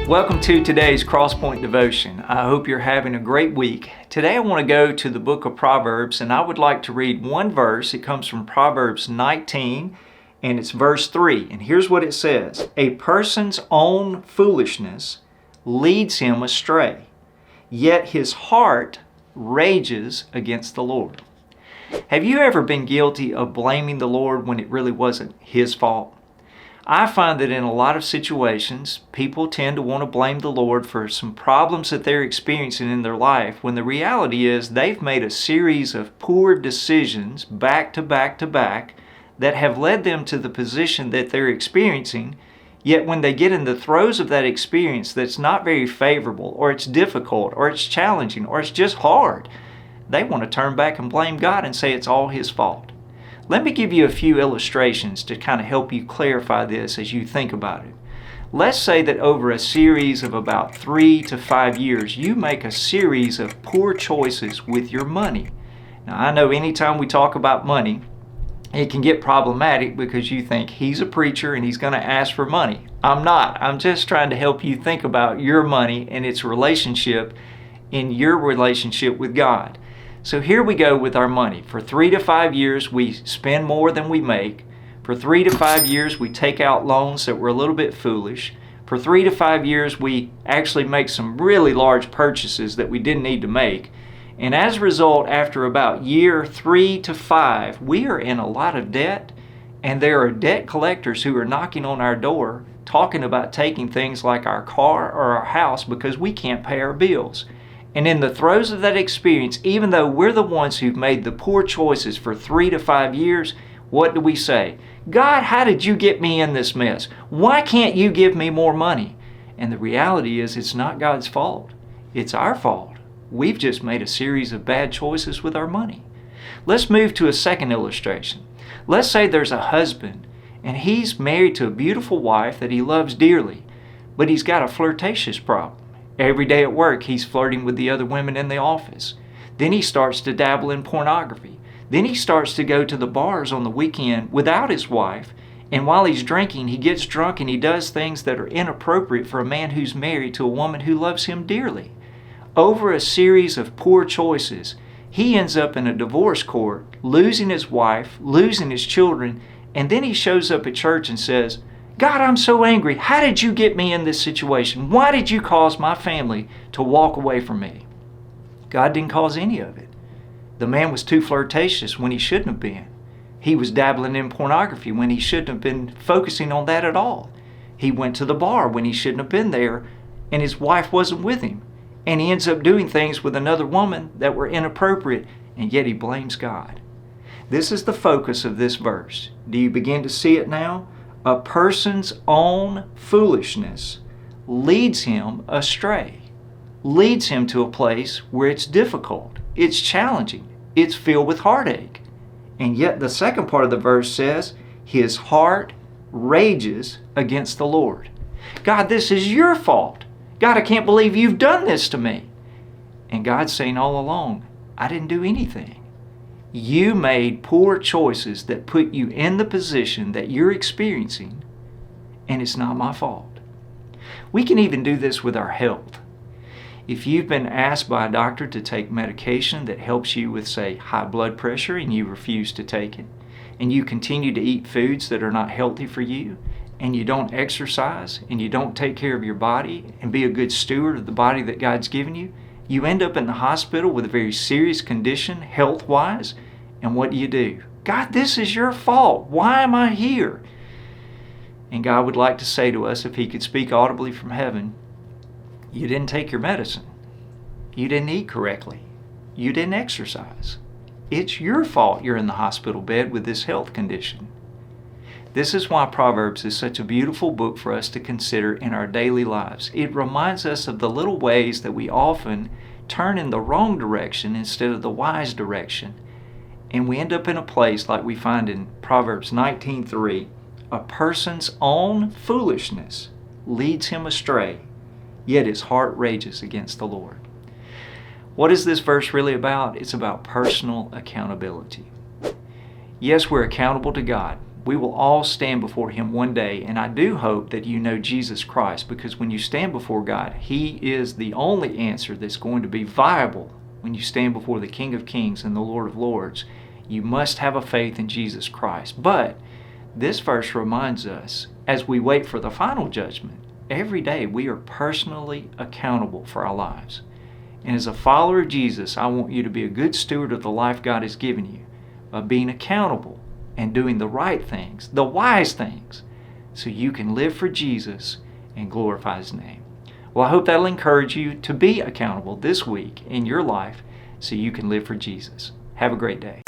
Welcome to today's Crosspoint Devotion. I hope you're having a great week. Today I want to go to the Book of Proverbs, and I would like to read one verse. It comes from Proverbs 19, and it's verse 3. And here's what it says: "A person's own foolishness leads him astray, yet his heart rages against the Lord." Have you ever been guilty of blaming the Lord when it really wasn't His fault? I find that in a lot of situations, people tend to want to blame the Lord for some problems that they're experiencing in their life, when the reality is they've made a series of poor decisions back to back to back that have led them to the position that they're experiencing. Yet when they get in the throes of that experience that's not very favorable, or it's difficult, or it's challenging, or it's just hard, they want to turn back and blame God and say it's all His fault. Let me give you a few illustrations to kind of help you clarify this as you think about it. Let's say that over a series of about 3 to 5 years, you make a series of poor choices with your money. Now, I know anytime we talk about money, it can get problematic because you think he's a preacher and he's going to ask for money. I'm not. I'm just trying to help you think about your money and its relationship in your relationship with God. So here we go with our money. For 3 to 5 years, we spend more than we make. For 3 to 5 years, we take out loans that were a little bit foolish. For 3 to 5 years, we actually make some really large purchases that we didn't need to make. And as a result, after about year 3 to 5, we are in a lot of debt, and there are debt collectors who are knocking on our door talking about taking things like our car or our house because we can't pay our bills. And in the throes of that experience, even though we're the ones who've made the poor choices for 3 to 5 years, what do we say? God, how did you get me in this mess? Why can't you give me more money? And the reality is, it's not God's fault. It's our fault. We've just made a series of bad choices with our money. Let's move to a second illustration. Let's say there's a husband, and he's married to a beautiful wife that he loves dearly, but he's got a flirtatious problem. Every day at work, he's flirting with the other women in the office. Then he starts to dabble in pornography. Then he starts to go to the bars on the weekend without his wife. And while he's drinking, he gets drunk and he does things that are inappropriate for a man who's married to a woman who loves him dearly. Over a series of poor choices, he ends up in a divorce court, losing his wife, losing his children, and then he shows up at church and says, "God, I'm so angry. How did you get me in this situation? Why did you cause my family to walk away from me?" God didn't cause any of it. The man was too flirtatious when he shouldn't have been. He was dabbling in pornography when he shouldn't have been focusing on that at all. He went to the bar when he shouldn't have been there, and his wife wasn't with him. And he ends up doing things with another woman that were inappropriate, and yet he blames God. This is the focus of this verse. Do you begin to see it now? A person's own foolishness leads him astray, leads him to a place where it's difficult, it's challenging, it's filled with heartache. And yet the second part of the verse says, his heart rages against the Lord. God, this is your fault. God, I can't believe you've done this to me. And God's saying all along, I didn't do anything. You made poor choices that put you in the position that you're experiencing, and it's not my fault. We can even do this with our health. If you've been asked by a doctor to take medication that helps you with, say, high blood pressure, and you refuse to take it, and you continue to eat foods that are not healthy for you, and you don't exercise, and you don't take care of your body and be a good steward of the body that God's given you, you end up in the hospital with a very serious condition health-wise, and what do? God, this is your fault. Why am I here? And God would like to say to us, if He could speak audibly from heaven, you didn't take your medicine. You didn't eat correctly. You didn't exercise. It's your fault you're in the hospital bed with this health condition. This is why Proverbs is such a beautiful book for us to consider in our daily lives. It reminds us of the little ways that we often turn in the wrong direction instead of the wise direction. And we end up in a place like we find in Proverbs 19:3. A person's own foolishness leads him astray, yet his heart rages against the Lord. What is this verse really about? It's about personal accountability. Yes, we're accountable to God, We will all stand before Him one day, and I do hope that you know Jesus Christ, because when you stand before God, He is the only answer that's going to be viable. When you stand before the King of Kings and the Lord of Lords, you must have a faith in Jesus Christ. But this verse reminds us, as we wait for the final judgment, every day we are personally accountable for our lives. And as a follower of Jesus, I want you to be a good steward of the life God has given you, of being accountable and doing the right things, the wise things, so you can live for Jesus and glorify His name. Well, I hope that'll encourage you to be accountable this week in your life so you can live for Jesus. Have a great day.